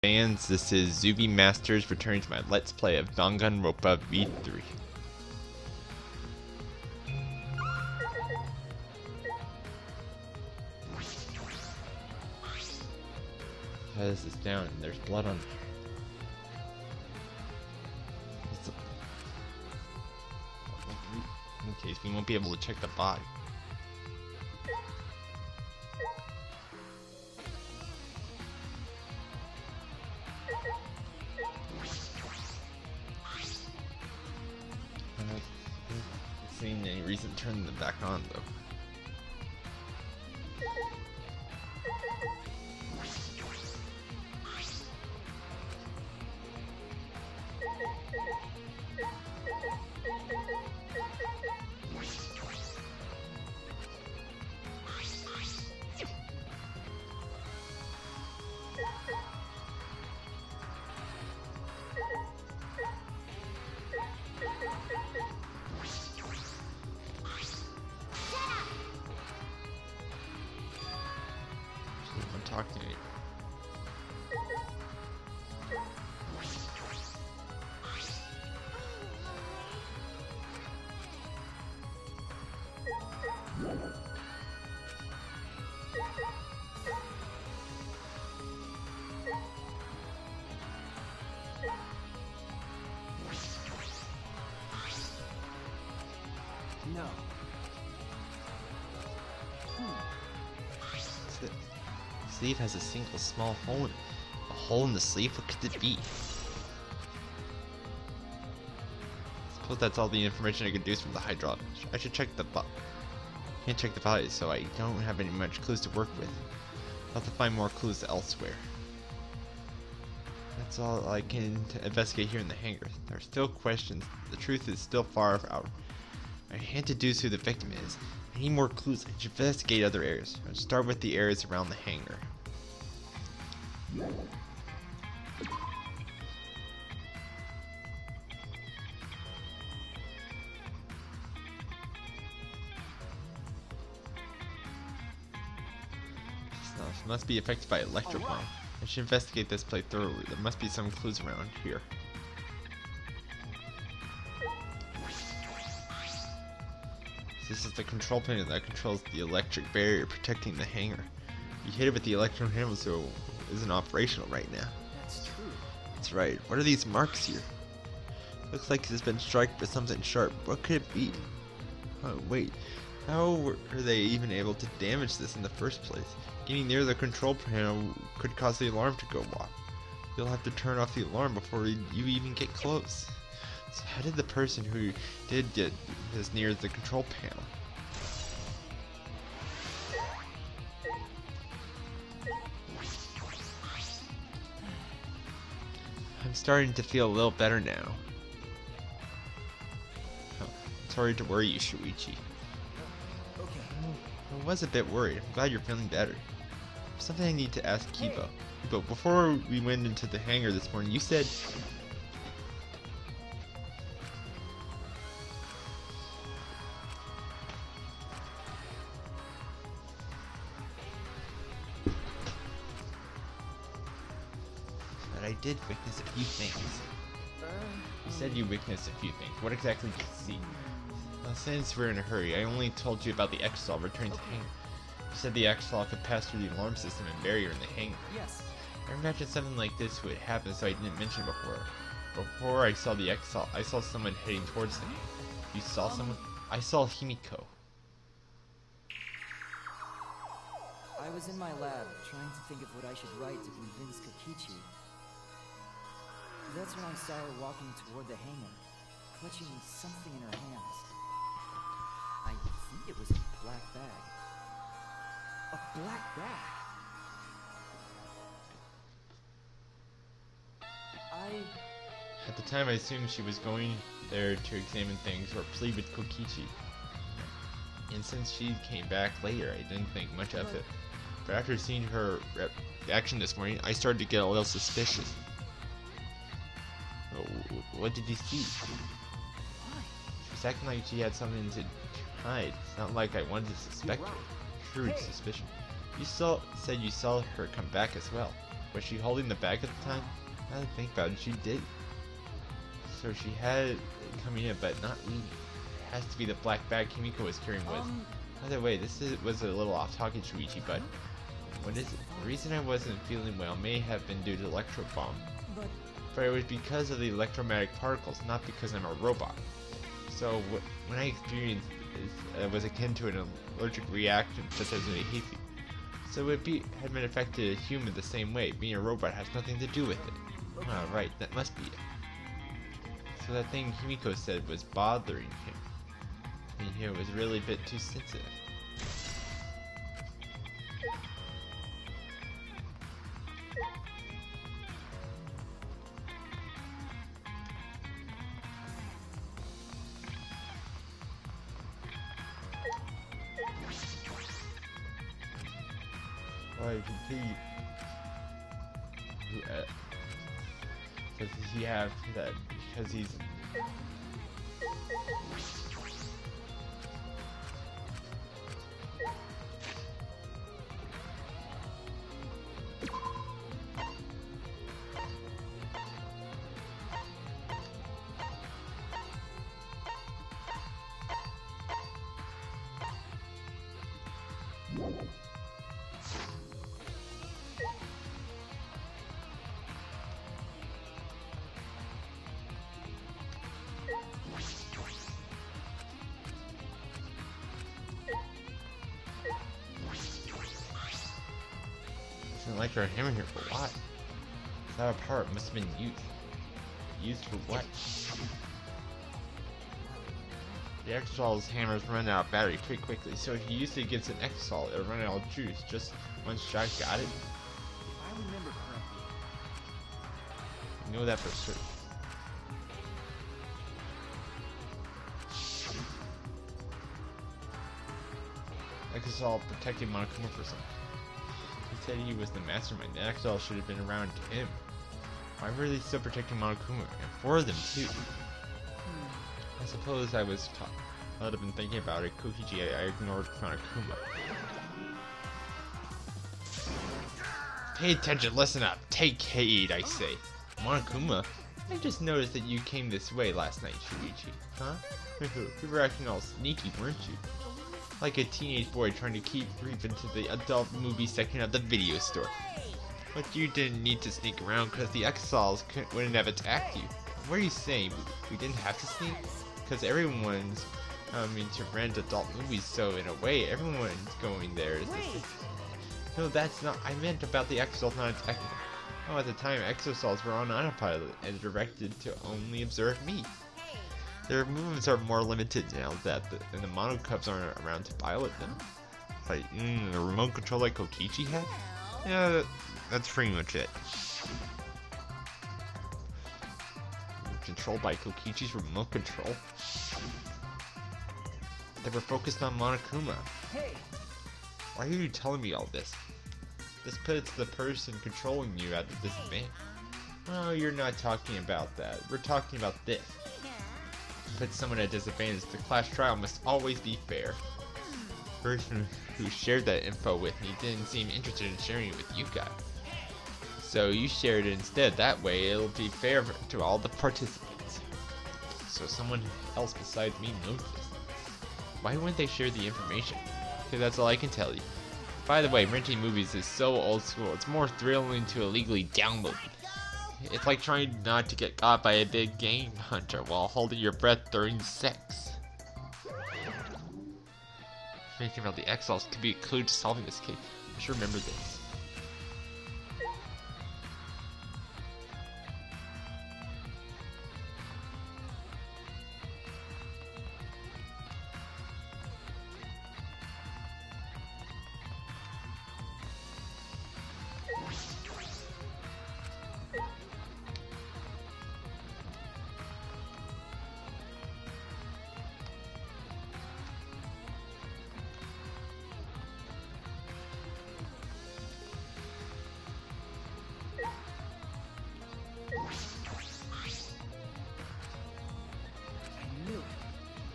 Fans, this is Zuby Masters returning to my Let's Play of Danganronpa V3. This is down and there's blood on here. In case we won't be able to check the body. Seeing any reason to turn them back on though. Talk to me. No. Sleeve has a single small hole in it. A hole in the sleeve? What could it be? Suppose that's all the information I could deduce from the hydraulic. I should check the can't check the body, so I don't have any much clues to work with. I'll have to find more clues elsewhere. That's all I can investigate here in the hangar. There are still questions. The truth is still far out. I can't deduce who the victim is. I need more clues. I should investigate other areas. I'll start with the areas around the hangar. It must be affected by electrical. I should investigate this place thoroughly. There must be some clues around here. This is the control panel that controls the electric barrier protecting the hangar. You hit it with the electron handle, so it isn't operational right now. That's true. That's right. What are these marks here? Looks like it's been struck with something sharp. What could it be? Oh wait, how were they even able to damage this in the first place? Getting near the control panel could cause the alarm to go off. You'll have to turn off the alarm before you even get close. So how did the person who did get this near the control panel? I'm starting to feel a little better now. Oh, sorry to worry you, Shuichi. Okay. I was a bit worried. I'm glad you're feeling better. There's something I need to ask Kibo. Kibo, before we went into the hangar this morning, you said... I did witness a few things. You said you witnessed a few things. What exactly did you see? Well, since we're in a hurry, I only told you about the X-Law returning to the hangar. You said the X-Law could pass through the alarm system and barrier in the hangar. Yes. I imagined something like this would happen, so I didn't mention it before. Before I saw the X-Law, I saw someone heading towards the hangar. You saw someone? I saw Himiko. I was in my lab trying to think of what I should write to convince Kokichi. That's when I saw her walking toward the hangar, clutching something in her hands. I think it was a black bag. A black bag? At the time, I assumed she was going there to examine things or plead with Kokichi. And since she came back later, I didn't think much of it. But after seeing her reaction this morning, I started to get a little suspicious. What did you see? She was acting like she had something to hide. It's not like I wanted to suspect her. Shrewd suspicion. You said you saw her come back as well. Was she holding the bag at the time? Now that I think about it, she did. So she had it coming in, but not leaving. It has to be the black bag Kimiko was carrying with. By the way, was a little off topic, Shuichi, but what is it? The reason I wasn't feeling well may have been due to the electro bomb. But it was because of the electromagnetic particles, not because I'm a robot. So when I experienced this, it was akin to an allergic reaction, such as a hay fever. So it had been affected a human the same way. Being a robot has nothing to do with it. Ah, right, that must be it. So that thing Kimiko said was bothering him. And here was really a bit too sensitive. Alright, continue. Does he have that? Because he's. Doesn't like our hammer here for what? That part must have been used. Used for what? The Exosol's hammers run out of battery pretty quickly, so if you use it against an Exosol, it'll run out of juice. Just one shot, got it? If I remember correctly. You know that for certain. Exosol protected Monokuma for something. He said he was the mastermind. The Exosol should have been around him. Why were they still protecting Monokuma? And four of them too. I suppose I was caught up in thinking about it. Kokichi, I ignored Monokuma. Pay attention, listen up. Take heed, I say. Monokuma? I just noticed that you came this way last night, Shuichi. Huh? You were acting all sneaky, weren't you? Like a teenage boy trying to keep creeping to the adult movie section of the video store. But you didn't need to sneak around because the Exosols wouldn't have attacked you. What are you saying? We didn't have to sneak? Because everyone's to rent adult movies, so in a way, everyone's going there. No, that's not. I meant about the Exosols not attacking. Oh, at the time, Exosols were on autopilot and directed to only observe me. Their movements are more limited now that the Monocubs aren't around to pilot them. Like, a remote control like Kokichi had? Yeah, that's pretty much it. Controlled by Kokichi's remote control. They were focused on Monokuma. Hey. Why are you telling me all this? This puts the person controlling you at a disadvantage. Oh, you're not talking about that. We're talking about this. To put someone at a disadvantage, the class trial must always be fair. The person who shared that info with me didn't seem interested in sharing it with you guys. So you shared it instead. That way it'll be fair to all the participants. So someone else besides me knows this. Why wouldn't they share the information? Because that's all I can tell you. By the way, renting movies is so old school. It's more thrilling to illegally download them. It's like trying not to get caught by a big game hunter while holding your breath during sex. Thinking about the Exosols could be a clue to solving this case. I should remember this.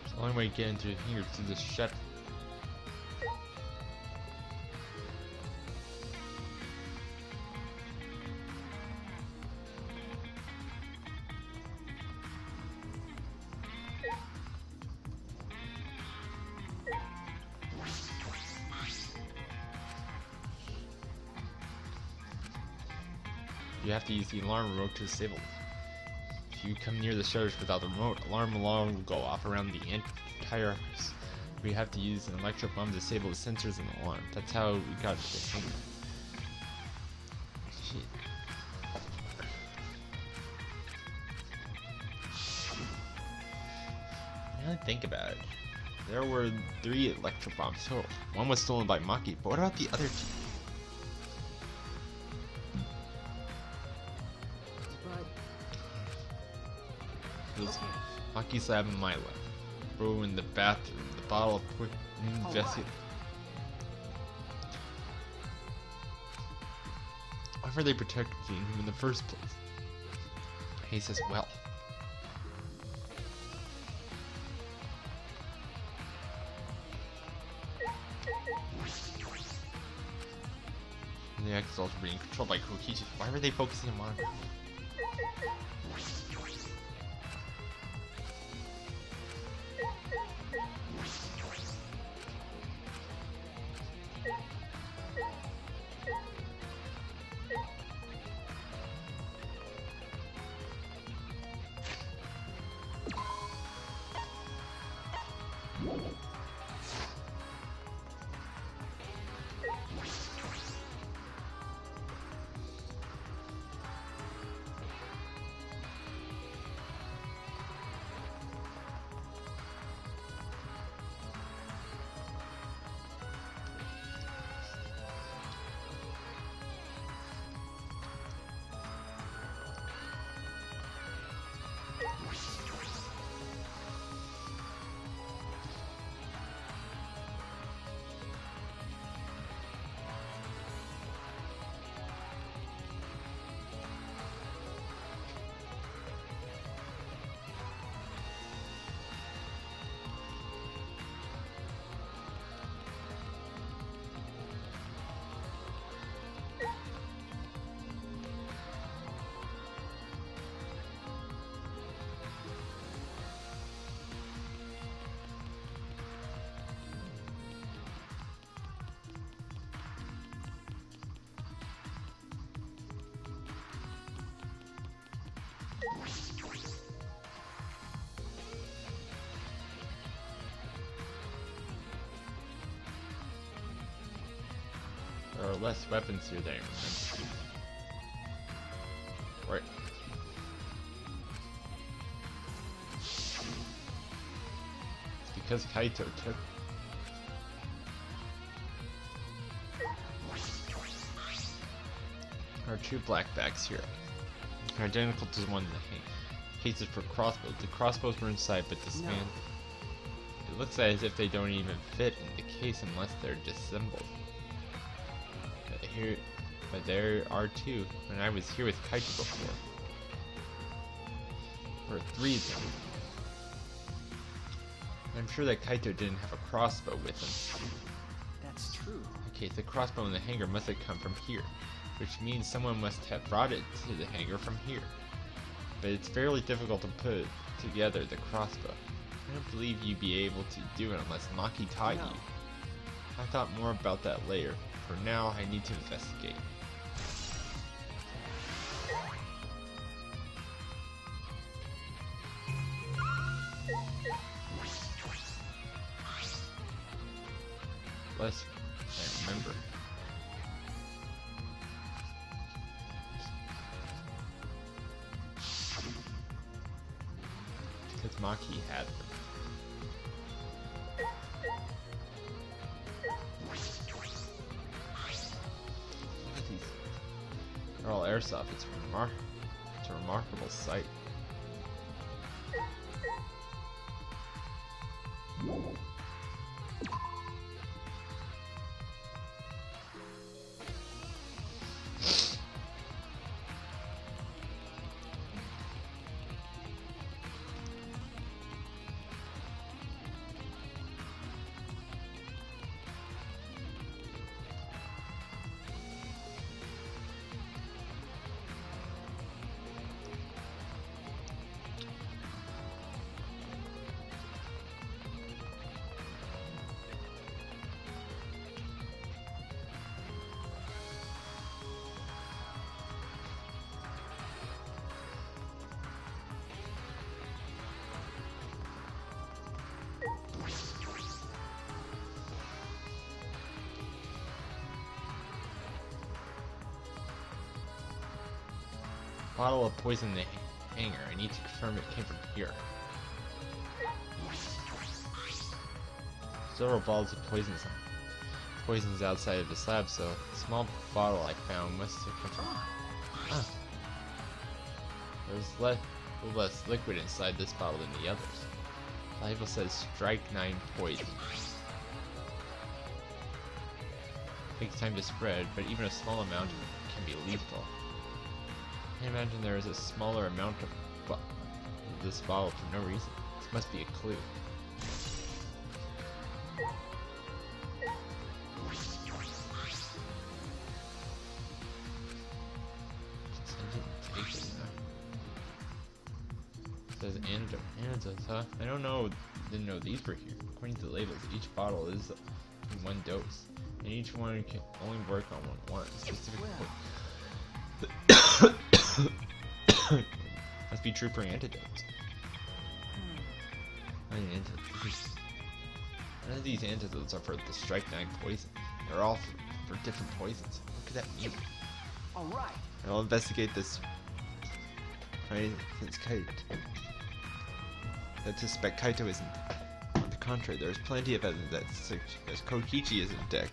The only way to get into here is through this shut. You have to use the alarm remote to disable it. If you come near the shutters without the remote, alarm will go off around the entire house. We have to use an electric bomb to disable the sensors and the alarm. That's how we got to the hangar. Shit. Now that I think about it, there were 3 electric bombs total. One was stolen by Maki, but what about the other 2? There's Maki's lab and my lab. Bro in the bathroom, the bottle of quick investigate. Why were they protecting him in the first place? He says, well. The X-Dolls are being controlled by Kokichi. Why were they focusing on him? There are less weapons here than I remember. Right. It's because Kaito took. There are 2 black bags here. They're identical to the one in the cases for crossbows. The crossbows were inside, but this man. It looks as if they don't even fit in the case unless they're disassembled. But there are 2 when I was here with Kaito before. Or 3 of them. I'm sure that Kaito didn't have a crossbow with him. That's true. Okay, the crossbow in the hangar must have come from here, which means someone must have brought it to the hangar from here. But it's fairly difficult to put together the crossbow. I don't believe you'd be able to do it unless Maki taught you. I thought more about that later. For now, I need to investigate. Less I remember. Because Maki had them. They're all airsoft. It's a remarkable sight. bottle of poison in the hanger. I need to confirm it came from here. Several bottles of poisons outside of the slab, so the small bottle I found must have come from... Ah. There's less liquid inside this bottle than the others. The label says strike 9 poison. Takes time to spread, but even a small amount can be lethal. I imagine there is a smaller amount of this bottle for no reason. This must be a clue. It says antidotes, huh? I didn't know these were here. According to the labels, each bottle is in 1 dose, and each one can only work on one specific point. Must be true for antidotes. None of these antidotes are for the strike 9 poison. They're all for different poisons. What could that mean? Alright. I'll investigate this. Since Kaito. I suspect Kaito isn't. On the contrary, there is plenty of evidence that suggests Kokichi is in deck.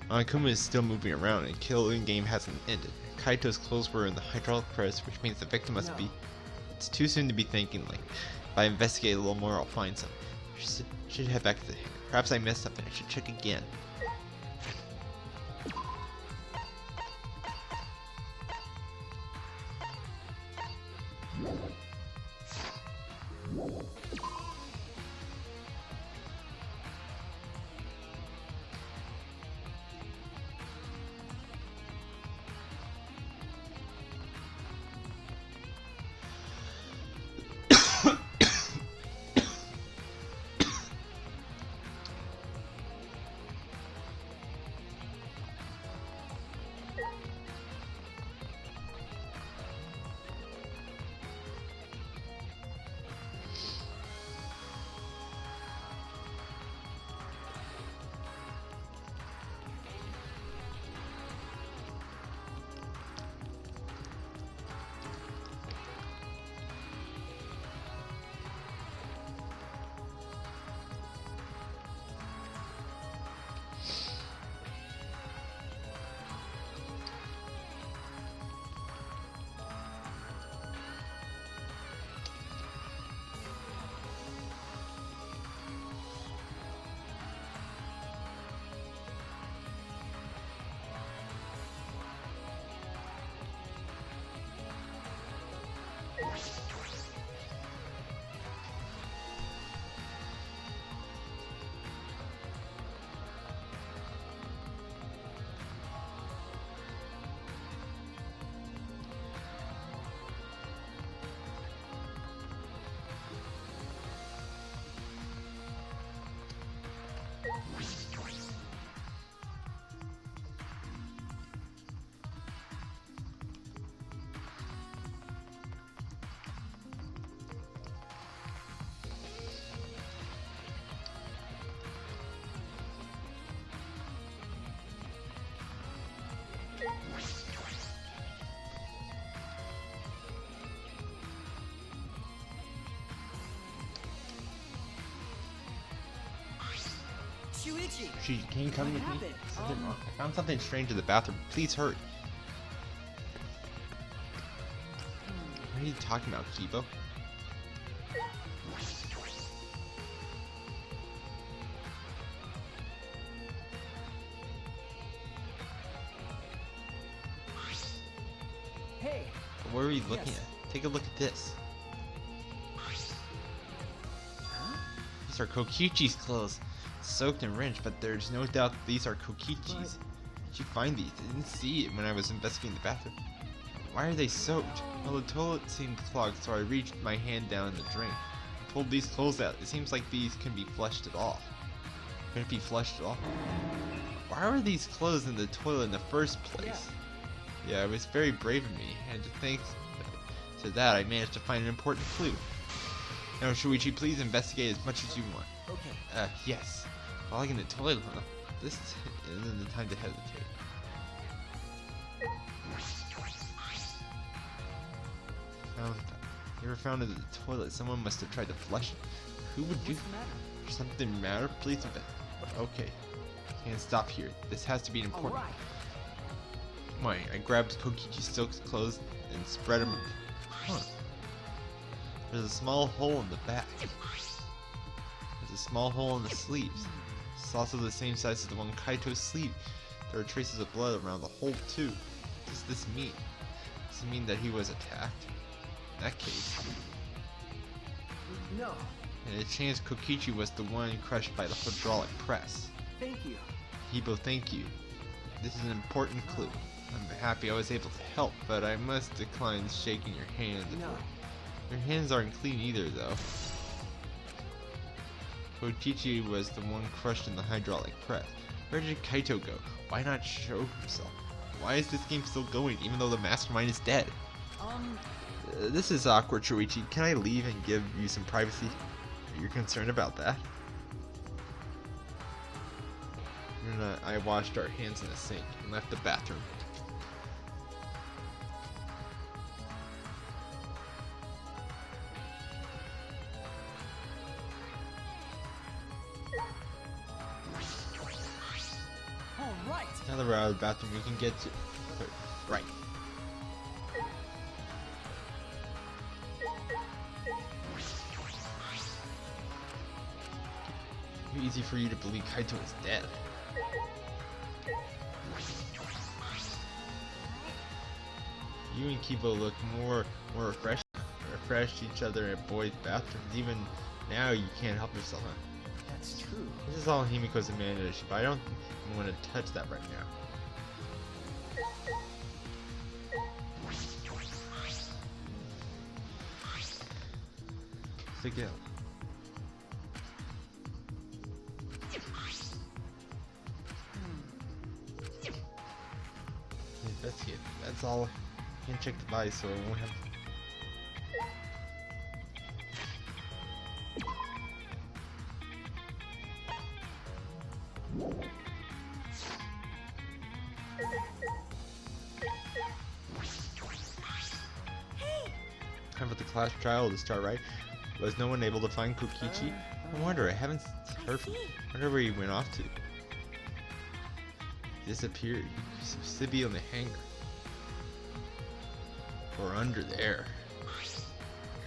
Akuma is still moving around, and killing game hasn't ended. Kaito's clothes were in the hydraulic press, which means the victim must be. It's too soon to be thinking like. If I investigate a little more, I'll find some. Should head back to the hangar. Perhaps I missed something. I should check again. Shuichi! Can you come with me? happened? Something wrong. I found something strange in the bathroom. Please hurry. What are you talking about, Kibo? Hey! What are you looking at? Take a look at this. Huh? These are Kokichi's clothes. Soaked and wrenched, but there's no doubt these are Kokichi's. Did you find these? I didn't see it when I was investigating the bathroom. Why are they soaked? Well, the toilet seemed clogged, so I reached my hand down in the drain. I pulled these clothes out. It seems like these can be flushed at all. Can it be flushed at all? Why were these clothes in the toilet in the first place? Yeah, it was very brave of me, and thanks to that, I managed to find an important clue. Now, Shuichi, please investigate as much as you want. Okay. Yes. Falling in the toilet, huh? This isn't the time to hesitate. found that. They were found in the toilet. Someone must have tried to flush it. Who would do What's the matter? something matter? Please invest. Okay. Can't stop here. This has to be important. Alright. Why? I grabbed Kokichi's silk clothes and spread them. Huh. There's a small hole in the back. There's a small hole in the sleeves. It's also the same size as the one Kaito's sleeve. There are traces of blood around the hole too. What does this mean? Does it mean that he was attacked? In that case. No, And a chance Kokichi was the one crushed by the hydraulic press. thank you. Hibo, thank you. This is an important clue. I'm happy I was able to help, but I must decline shaking your hand. No. Your hands aren't clean either, though. Kokichi was the one crushed in the hydraulic press. Where did Kaito go? Why not show himself? Why is this game still going, even though the mastermind is dead? This is awkward, Shoichi. Can I leave and give you some privacy? Are you concerned about that? I washed our hands in the sink and left the bathroom. Alright. Now that we're out of the bathroom, we can get to... Right. Too easy for you to believe Kaito is dead. You and Kibo look more refreshed each other in boys' bathrooms. Even now, you can't help yourself, huh? That's true. This is all Himiko's imagination, but I don't want to touch that right now. Stick it out. Investigate. That's all. You can check the body so it won't have. Time for the class trial to start, right? Was no one able to find Kokichi? I wonder, I haven't heard from him. I wonder where he went off to. Disappeared. He's supposed to be on the hanger. Or under there.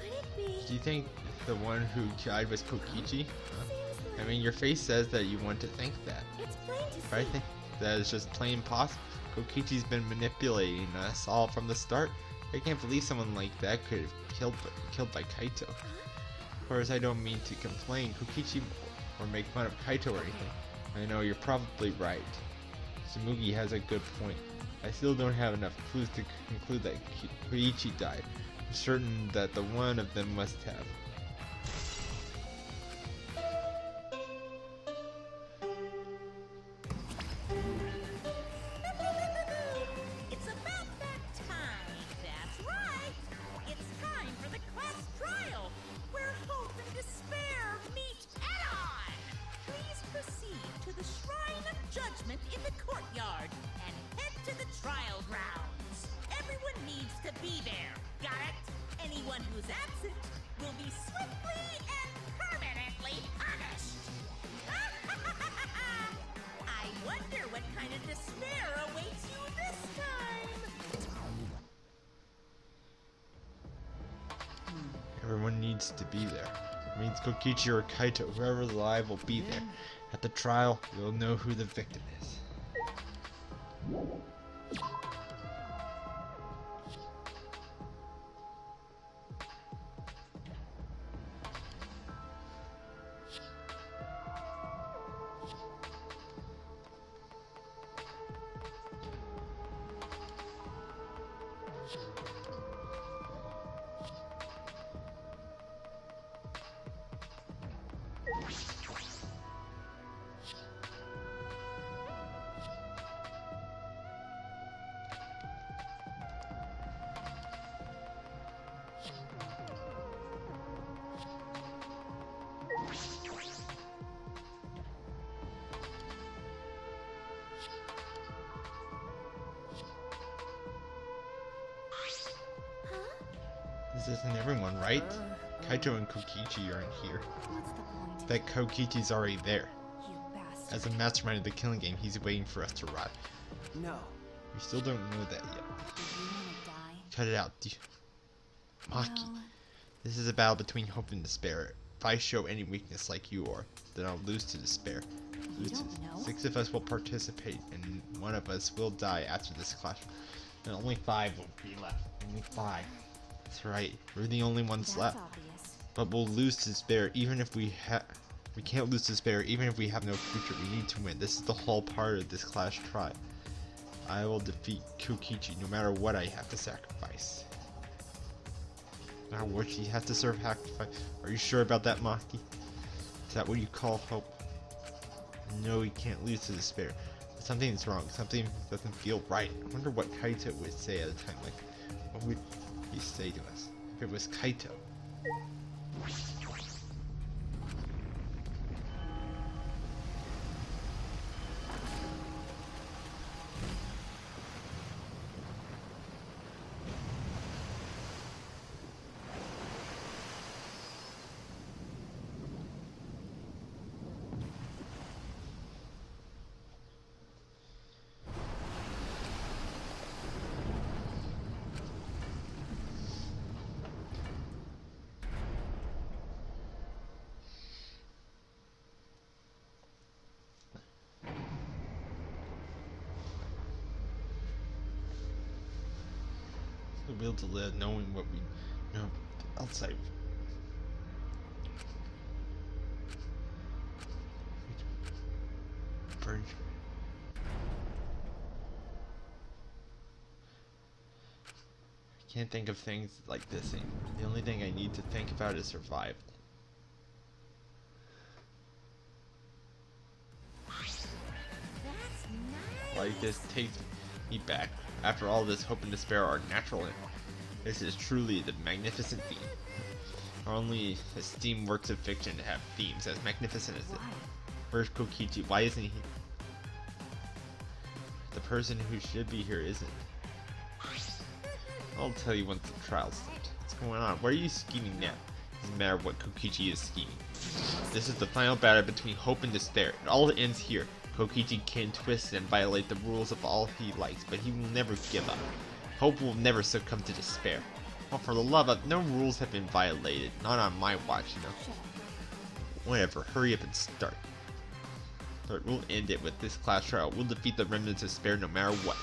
Could it be? Do you think the one who died was Kokichi? Huh? Seems I like mean, your face says that you want to think that. it's plain to see. But I think that is just plain possible. Kokichi's been manipulating us all from the start. I can't believe someone like that could have killed by Kaito. Of course, I don't mean to complain Kokichi or make fun of Kaito or anything. I know you're probably right. Tsumugi has a good point. I still don't have enough clues to conclude that Koichi died. I'm certain that the one of them must have. It's about that time. That's right. It's time for the class trial, where hope and despair meet head-on. Please proceed to the Shrine of Judgment in the courtyard and head to the trial grounds. Everyone needs to be there. Got it? Anyone who's absent will be swiftly and permanently punished. I wonder what kind of despair awaits you this time. Everyone needs to be there. It means Kokichi or Kaito, whoever's alive will be there. At the trial, you'll know who the victim is. This isn't everyone, right? Kaito and Kokichi are in here. What's the point? Bet Kokichi's already there. You bastard. As a mastermind of the killing game, he's waiting for us to arrive. No. We still don't know that yet. Do you wanna die? Cut it out. Maki. No. This is a battle between hope and despair. If I show any weakness like you are, then I'll lose to despair. You don't know. 6 of us will participate, and 1 of us will die after this clash. And only 5 will be left. Only 5. That's right. We're the only ones That's left. obvious. But we'll lose to despair even if we can't lose to despair even if we have no future. We need to win. This is the whole part of this clash try. I will defeat Kokichi no matter what I have to sacrifice. No matter what she has to sacrifice. Are you sure about that, Maki? Is that what you call hope? No, we can't lose to despair. Something's wrong. Something doesn't feel right. I wonder what Kaito would say at a time like, what would he say to us if it was Kaito? The will to live, knowing what we know outside. Burn. I can't think of things like this anymore. The only thing I need to think about is survival. That's nice. Like this takes me back. After all, this hope and despair are natural. This is truly the magnificent theme. Only esteemed works of fiction to have themes as magnificent as this. Where's Kokichi? Why isn't he? The person who should be here isn't. I'll tell you once the trial starts. What's going on? What are you scheming now? Doesn't matter what Kokichi is scheming. This is the final battle between hope and despair. It all ends here. Kokichi can twist and violate the rules of all he likes, but he will never give up. Hope will never succumb to despair. Well, for the love of, no rules have been violated. Not on my watch, you know. Whatever, hurry up and start. But we'll end it with this class trial. We'll defeat the remnants of despair no matter what.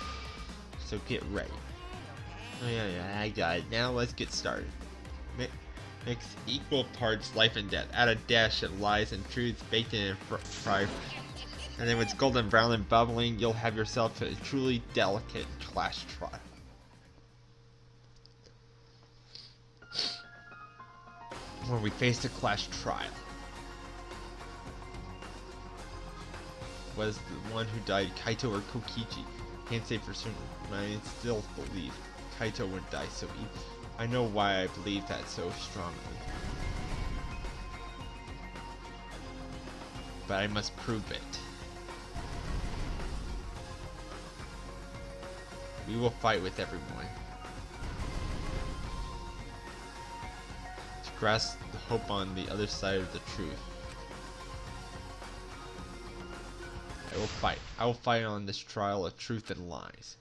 So get ready. Oh yeah, I got it. Now let's get started. Mix equal parts life and death. Add a dash of lies and truths baked in and fried. And then when it's golden brown and bubbling, you'll have yourself a truly delicate clash trial. Where we face a clash trial. Was the one who died Kaito or Kokichi? Can't say for certain, but I still believe Kaito would die so easily. I know why I believe that so strongly. But I must prove it. We will fight with everyone. To grasp the hope on the other side of the truth. I will fight. I will fight on this trial of truth and lies.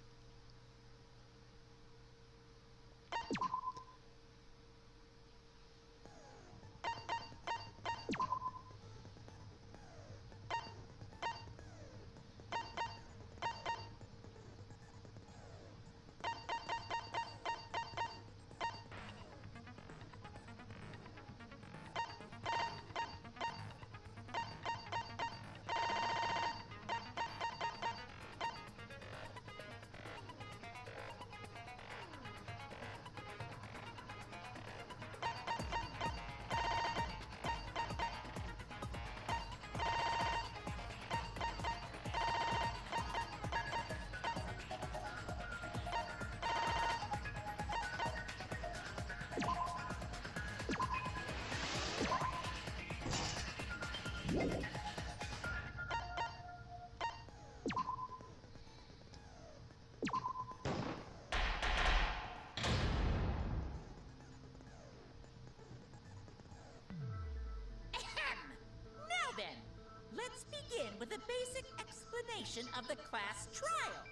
with a basic explanation of the class trial.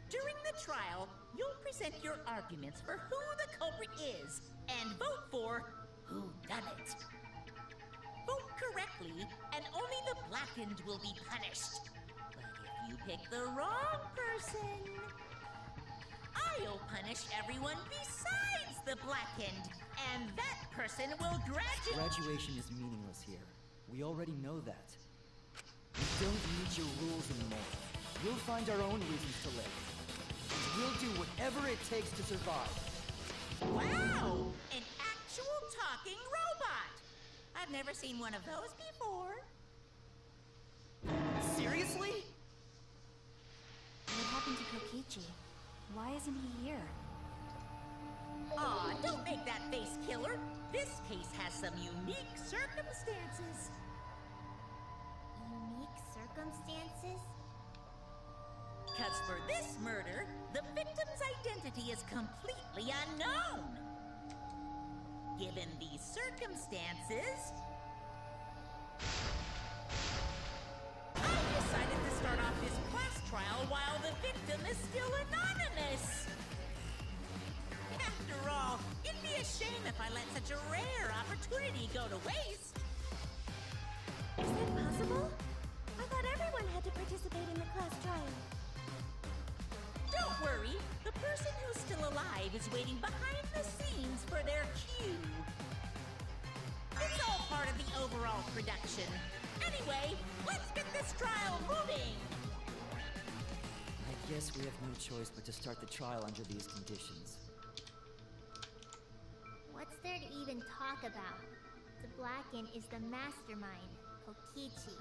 During the trial, you'll present your arguments for who the culprit is and vote for who done it. Vote correctly, and only the blackened will be punished. But if you pick the wrong person, I'll punish everyone besides the blackened, and that person will graduate. Graduation is meaningless here. We already know that. We don't need your rules anymore. We'll find our own reasons to live. And we'll do whatever it takes to survive. Wow! An actual talking robot! I've never seen one of those before. Seriously? What happened to Kokichi? Why isn't he here? Aw, don't make that face, killer. This case has some unique circumstances. Unique circumstances? Because for this murder, the victim's identity is completely unknown. Given these circumstances, I decided to start off this class trial while the victim is still anonymous. After all, it'd be a shame if I let such a rare opportunity go to waste. Is that possible? I thought everyone had to participate in the class trial. Don't worry, the person who's still alive is waiting behind the scenes for their cue. It's all part of the overall production. Anyway, let's get this trial moving! I guess we have no choice but to start the trial under these conditions. What's there to even talk about? The Blackened is the mastermind, Kokichi.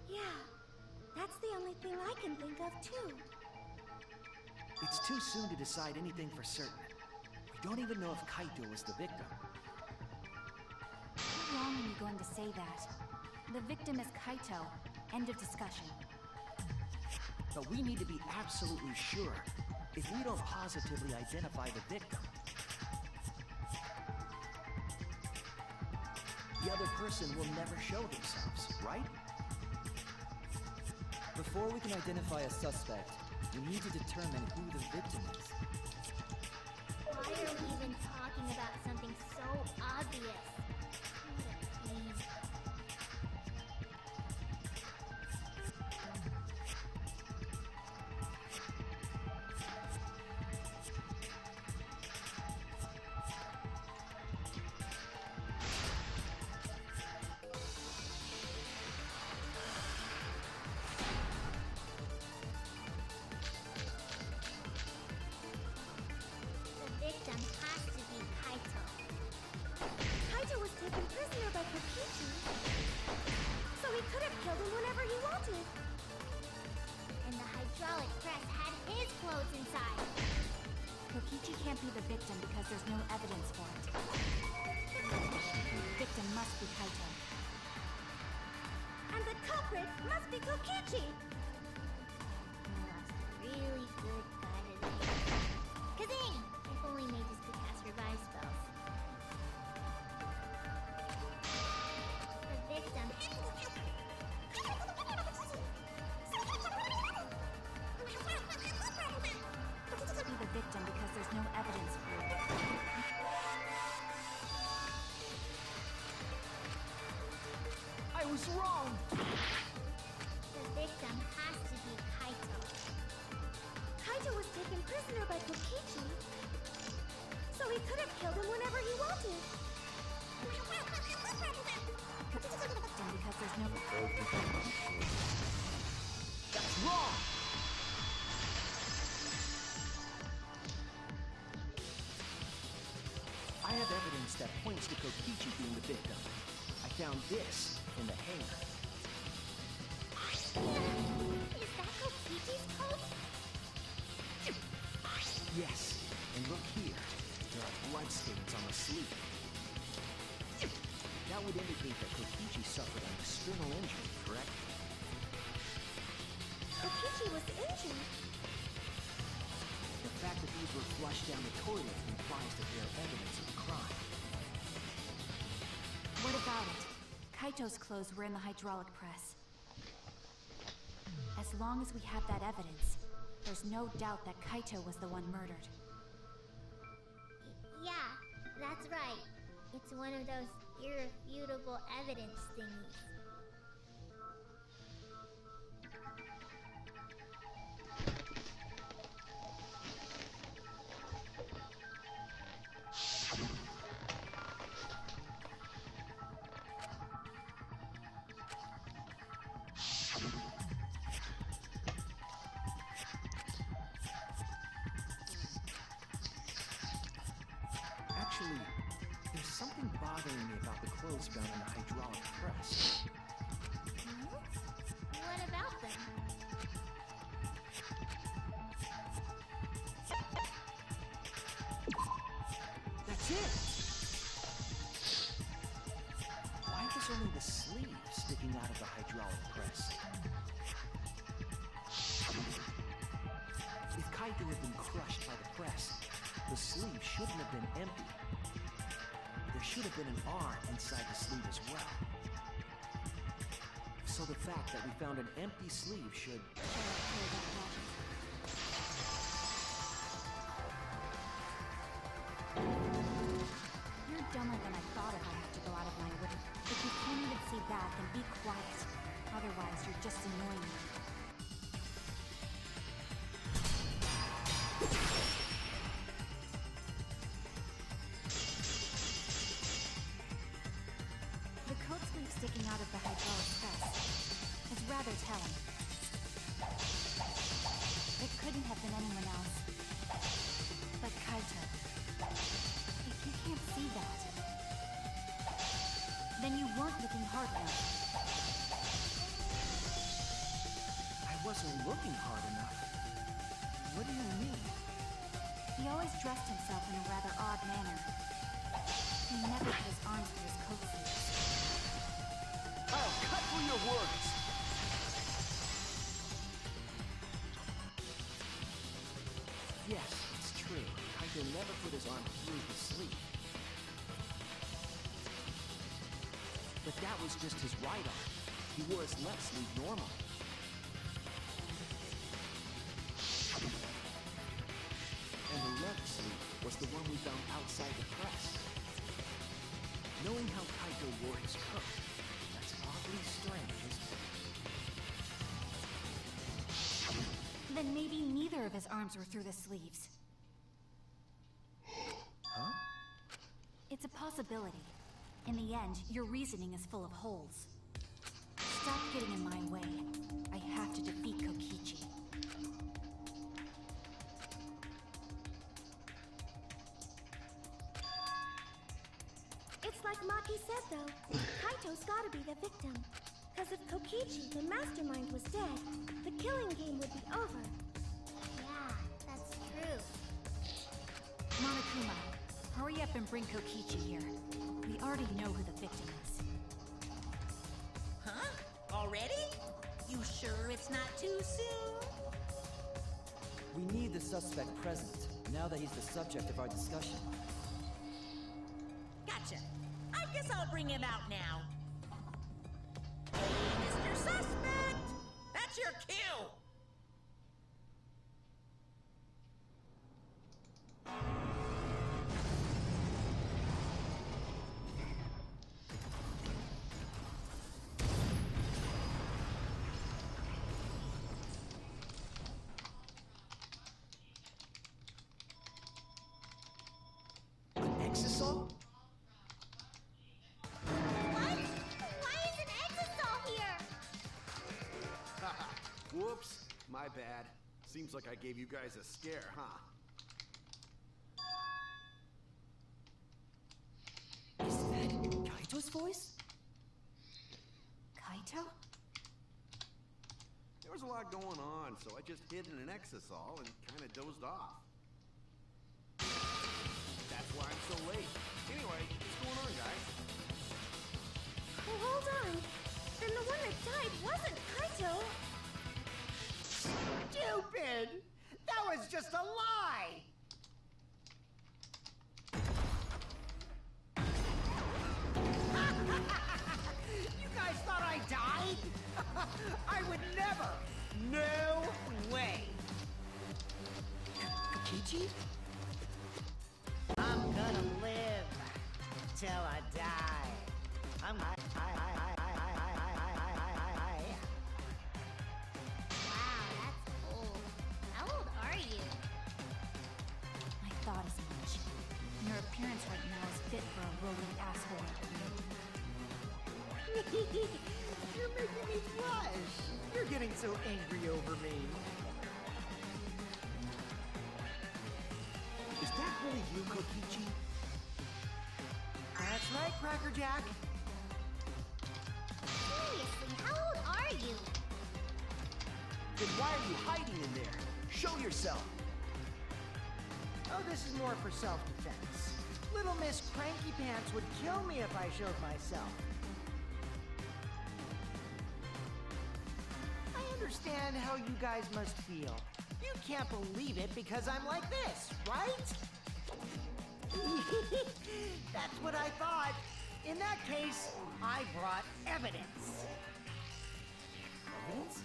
Yeah, that's the only thing I can think of, too. It's too soon to decide anything for certain. We don't even know if Kaito was the victim. How long are you going to say that? The victim is Kaito. End of discussion. But we need to be absolutely sure. If we don't positively identify the victim, the other person will never show themselves, right? Before we can identify a suspect, we need to determine who the victim is. Why are we even talking about something so obvious? Please. The victim has to be Kaito. Kaito was taken prisoner by Kokichi, so he could have killed him whenever he wanted. And the hydraulic press had his clothes inside. Kokichi can't be the victim because there's no evidence for it. The victim must be Kaito. And the culprit must be Kokichi! We lost a really good guy today. Kazing! If only mages could cast revive spells. The victim. Be the victim because there's no evidence for it. I was wrong! The victim has to be Kaito. Kaito was taken prisoner by Kokichi, so he could have killed him whenever he wanted. Victim because there's no... That's wrong! I have evidence that points to Kokichi being the victim. I found this in the hangar. Is that Kokichi's coat? Yes, and look here. There are bloodstains on the sleeve. That would indicate that Kokichi suffered an external injury, correct? Kokichi was injured. The fact that these were flushed down the toilet implies that they are evidence of the crime. What about it? Kaito's clothes were in the hydraulic press. As long as we have that evidence, there's no doubt that Kaito was the one murdered. Yeah, that's right. It's one of those irrefutable evidence thingies. Actually, there's something bothering me about the clothes found in the hydraulic press. What about them? That's it! Why was only the sleeve sticking out of the hydraulic press? If Kaito had been crushed by the press, the sleeve shouldn't have been empty. There should have been an R inside the sleeve as well. So the fact that we found an empty sleeve should... You're dumber than I thought if I have to go out of my way. If you can't even see that, then be quiet. Otherwise, you're just annoying me. The coat sleeve sticking out of the hydraulic press is rather telling. It couldn't have been anyone else but Kaito. If you can't see that, then you weren't looking hard enough. I wasn't looking hard enough. What do you mean? He always dressed himself in a rather odd manner. He never put his arms through his coat sleeves. Oh, cut through your words! Yes, it's true. Kaito never put his arm through his sleeve. But that was just his right arm. He wore his left sleeve normally. And the left sleeve was the one we found outside the press. Knowing how Kaito wore his coat, that's oddly strange, isn't it? Then maybe neither of his arms were through the sleeves. Huh? It's a possibility. In the end, your reasoning is full of holes. Stop getting in my way. I have to defeat Kokichi. It's like Maki said, though. Kaito's gotta be the victim. Because if Kokichi, the mastermind, was dead, the killing game would be over. Yeah, that's true. Monokuma, hurry up and bring Kokichi here. We already know who the victim is. Huh? Already? You sure it's not too soon? We need the suspect present, now that he's the subject of our discussion. Gotcha. I guess I'll bring him out now. Hey, Mr. Suspect! That's your cue! Exisal? What? Why is an Exisal here? Whoops, my bad. Seems like I gave you guys a scare, huh? Is that Kaito's voice? Kaito? There was a lot going on, so I just hid in an Exisal and kind of dozed off. That's why I'm so late. Anyway, what's going on, guys? Well, hold on. Then the one that died wasn't Kaito. Stupid! That was just a lie! You Ichi? I'm gonna live till I die. I'm Wow, that's cool. How old are you? I thought as much. Your appearance right now is fit for a rolling asshole like you. You're making me blush. You're getting so angry over me. Is that really you, Kokichi? That's right, Cracker Jack. Seriously, how old are you? Then why are you hiding in there? Show yourself! Oh, this is more for self-defense. Little Miss Cranky Pants would kill me if I showed myself. I understand how you guys must feel. You can't believe it because I'm like this, right? That's what I thought. In that case, I brought evidence. Evidence?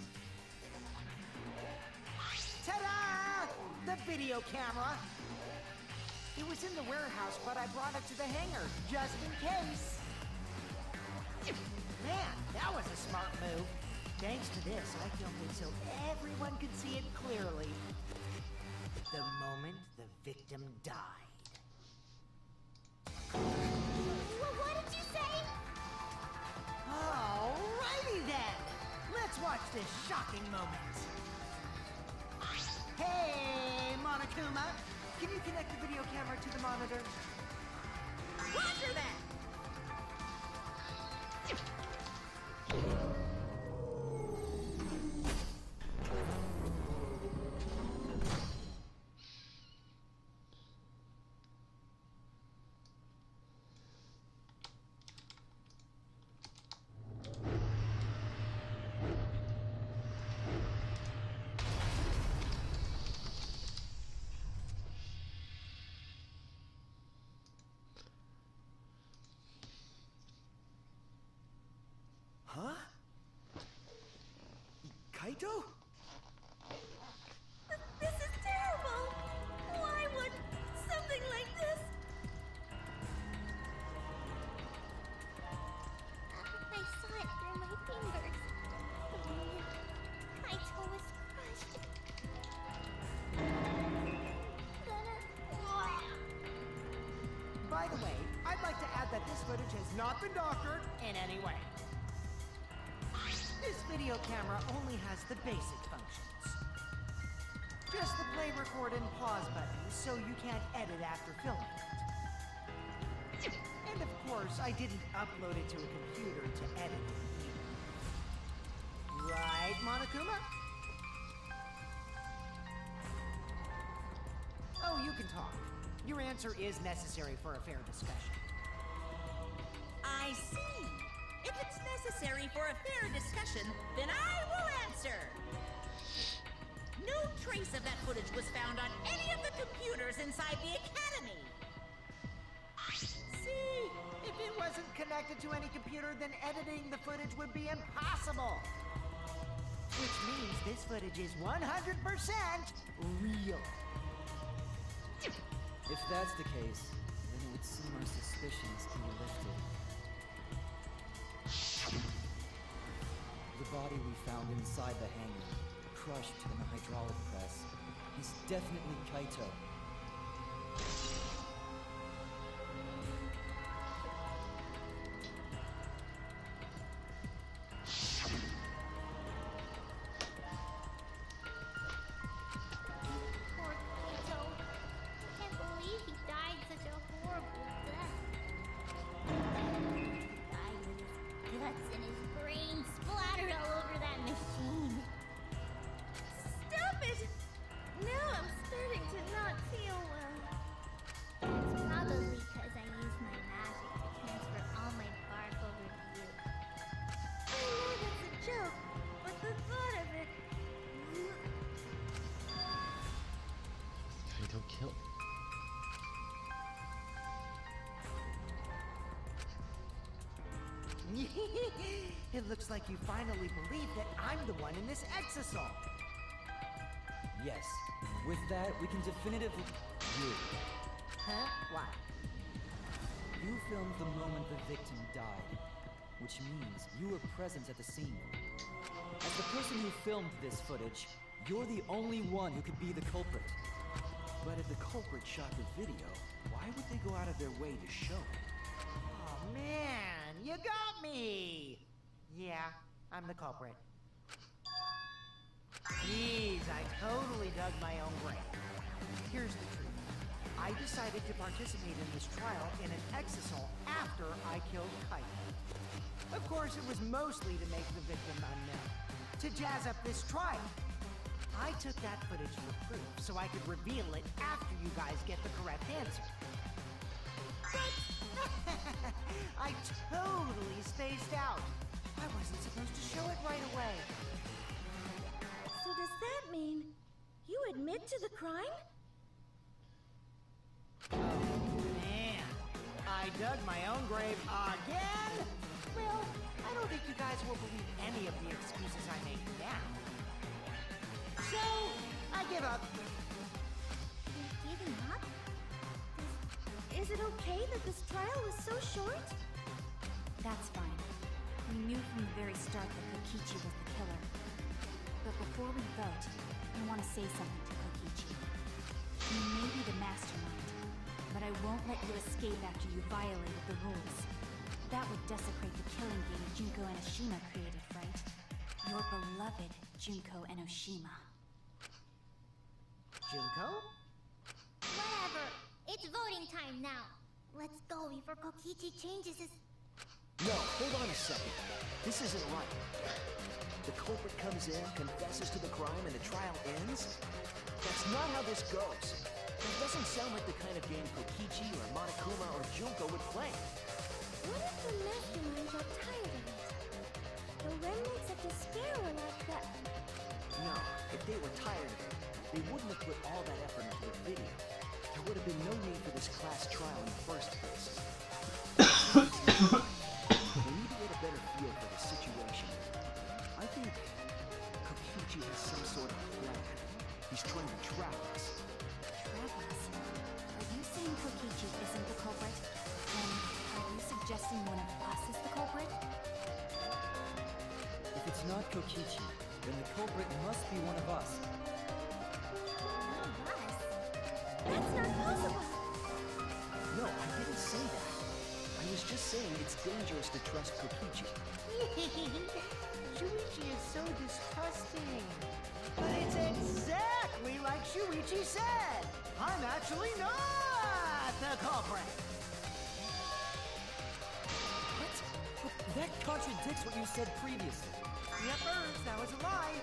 Ta-da! The video camera. It was in the warehouse, but I brought it to the hangar, just in case. Man, that was a smart move. Thanks to this, I filmed it so everyone could see it clearly. The moment the victim died. Well, what did you say? Alrighty then! Let's watch this shocking moment. Hey, Monokuma! Can you connect the video camera to the monitor? Roger that! Huh? Kaito? This is terrible! Why would something like this? I saw it through my fingers. The moment Kaito was crushed. By the way, I'd like to add that this footage has not been doctored in any way. This video camera only has the basic functions. Just the play, record, and pause buttons, so you can't edit after filming it. And of course, I didn't upload it to a computer to edit it either. Right, Monokuma? Oh, you can talk. Your answer is necessary for a fair discussion. I see. If it's necessary for a fair discussion, then I will answer. No trace of that footage was found on any of the computers inside the academy. See, if it wasn't connected to any computer, then editing the footage would be impossible. Which means this footage is 100% real. If that's the case, then it would seem our suspicions can be lifted. The body we found inside the hangar, crushed in the hydraulic press, is definitely Kaito. Poor Kaito. I can't believe he died such a horrible death. He died with his guts and his brain splattered all over that machine. Stop it! Now I'm starting to not feel well. It's probably because I used my magic to transfer all my bark over to you. I know that's a joke, but the thought of it... Kaito killed. It looks like you finally believe that I'm the one in this exosome. Yes. With that, we can definitively... You. Huh? What? You filmed the moment the victim died, which means you were present at the scene. As the person who filmed this footage, you're the only one who could be the culprit. But if the culprit shot the video, why would they go out of their way to show it? Oh man, you got me! Yeah, I'm the culprit. Jeez, I totally dug my own grave. Here's the truth. I decided to participate in this trial in an exisal after I killed Kaito. Of course, it was mostly to make the victim unknown, to jazz up this trial. I took that footage for proof so I could reveal it after you guys get the correct answer. I totally spaced out. I wasn't supposed to show it right away. So does that mean you admit to the crime? Oh, man. I dug my own grave again? Well, I don't think you guys will believe any of the excuses I make now. So, I give up. You're giving up? Is it okay that this trial was so short? That's fine. We knew from the very start that Kokichi was the killer. But before we vote, I want to say something to Kokichi. You may be the mastermind, but I won't let you escape after you violated the rules. That would desecrate the killing game Junko Enoshima created, right? Your beloved Junko Enoshima. Junko? Whatever. It's voting time now. Let's go before Kokichi changes his... No, hold on a second. This isn't right. The culprit comes in, confesses to the crime, and the trial ends? That's not how this goes. It doesn't sound like the kind of game Kokichi or Monokuma or Junko would play. What if the mastermind got tired of it? The remnants of despair were like that. No, if they were tired of it, they wouldn't have put all that effort into the video. There would have been no need for this class trial in the first place. We need to get a better feel for the situation. I think Kokichi has some sort of plan. He's trying to trap us. Trap us? Are you saying Kokichi isn't the culprit? And are you suggesting one of us is the culprit? If it's not Kokichi, then the culprit must be one of us. That's not possible. No, I didn't say that. I was just saying it's dangerous to trust Kokichi. Shuichi is so distrusting. But it's exactly like Shuichi said. I'm actually not the culprit. What? But that contradicts what you said previously. Yuppers, that was a lie.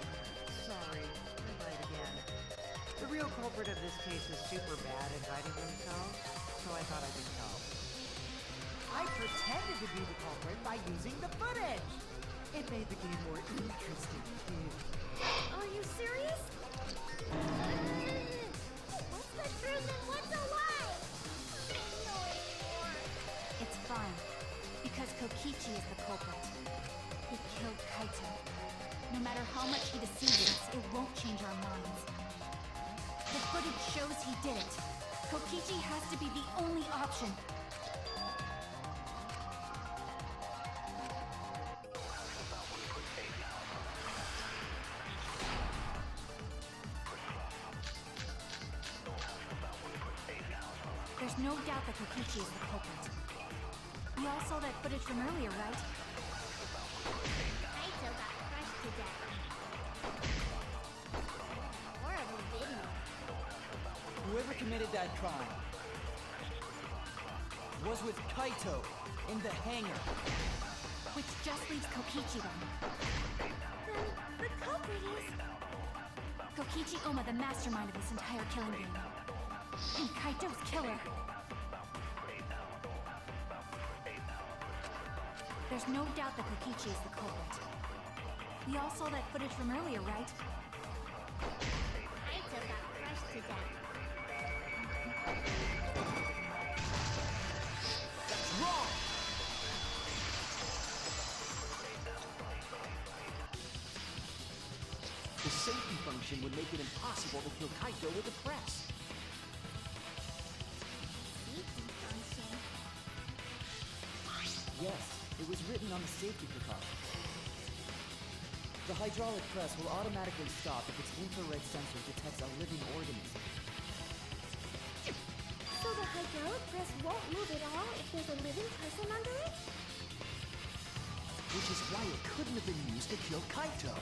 Sorry, I lied again. The real culprit of this case is super bad at hiding themselves, so I thought I could help. I pretended to be the culprit by using the footage. It made the game more interesting. Are you serious? What's the truth and what's a lie? I don't know anymore. It's fine. Because Kokichi is the culprit. He killed Kaito. No matter how much he deceives us, it won't change our minds. The footage shows he did it. Kokichi has to be the only option. There's no doubt that Kokichi is the culprit. You all saw that footage from earlier, right? Kaito got crushed to death. Horrible video. Whoever committed that crime was with Kaito in the hangar. Which just leaves Kokichi then. Then the culprit is... Kokichi Oma, the mastermind of this entire killing game. And Kaito's killer. There's no doubt that Kokichi is the culprit. You all saw that footage from earlier, right? Kaito got crushed to death. That's wrong! The safety function would make it impossible to kill Kaito with a press. Safety function. Yes, it was written on the safety precaution. The hydraulic press will automatically stop if its infrared sensor detects a living organism. So the hydraulic press won't move at all if there's a living person under it? Which is why it couldn't have been used to kill Kaito.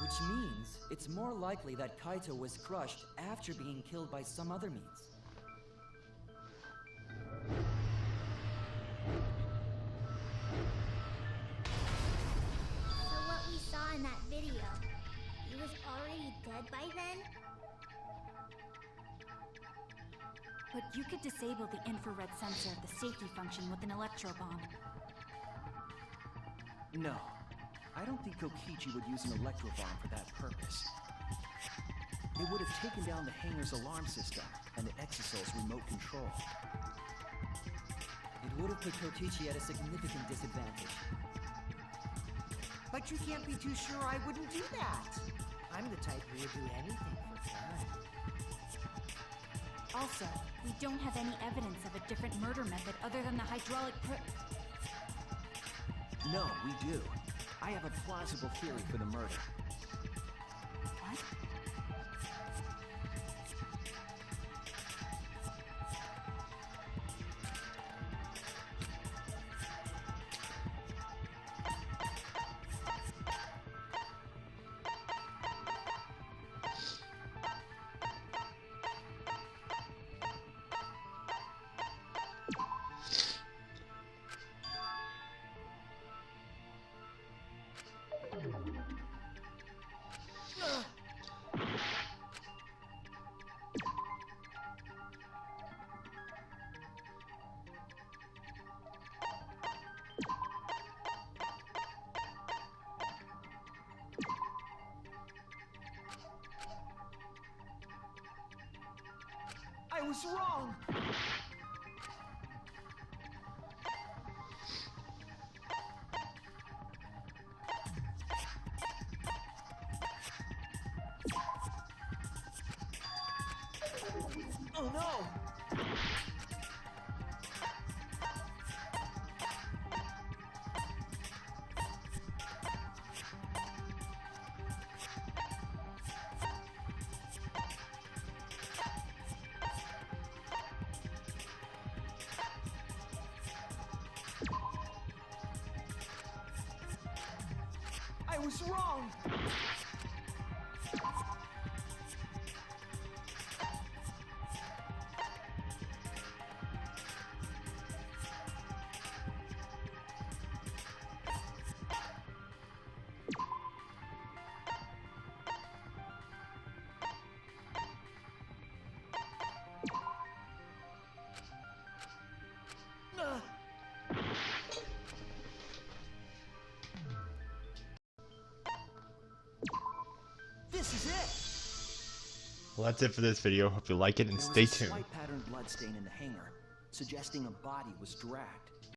Which means it's more likely that Kaito was crushed after being killed by some other means. So what we saw in that video, he was already dead by then? But you could disable the infrared sensor of the safety function with an electro bomb. No, I don't think Kokichi would use an electro bomb for that purpose. It would have taken down the hangar's alarm system and the Exosoul's remote control. It would have put Kokichi at a significant disadvantage. But you can't be too sure I wouldn't do that. I'm the type who would do anything for fun. Also, we don't have any evidence of a different murder method other than the hydraulic No, we do. I have a plausible theory for the murder. What? I was wrong! Oh no! I was wrong! This is it! Well, that's it for this video. Hope you like it and There was stay a tuned. slight patterned bloodstain in the hangar, suggesting a body was dragged.